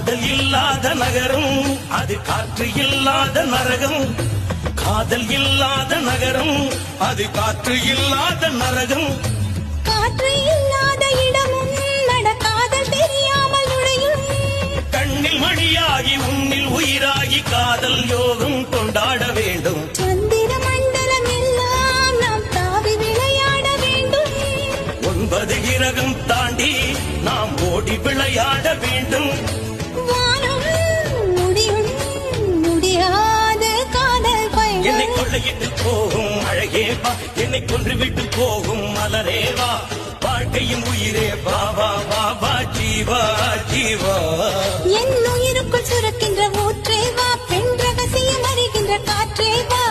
காதல் இல்லாத நகரம் அது காற்று இல்லாத நரகம். காதல் இல்லாத நகரம் அது காற்று இல்லாத நரகம். காற்று இல்லாத இடமும் நடக்காதல் தெரியாமல் நுழையும். கண்ணில் மணியாகி உன்னில் உயிராகி காதல் யோகம் கொண்டாட வேண்டும். சந்திர மண்டலம் எல்லாம் நாம் தாவி விளையாட வேண்டும். 9 கிரகம் தாண்டி நாம் ஓடி விளையாட வேண்டும். வானம் முடியும் முடியாத காதல் பயணம். என்னை கொள்ளையிட்டு போகும் அழகே வா, என்னை கொன்றுவிட்டு போகும் மலரே வா. வாழ்க்கையின் உயிரே வா வா வா வா ஜீவா ஜீவா. என் உயிருக்குள் சுரக்கின்ற ஊற்றே வா, பெண் ரகசியம் அறிகின்ற காற்றே வா.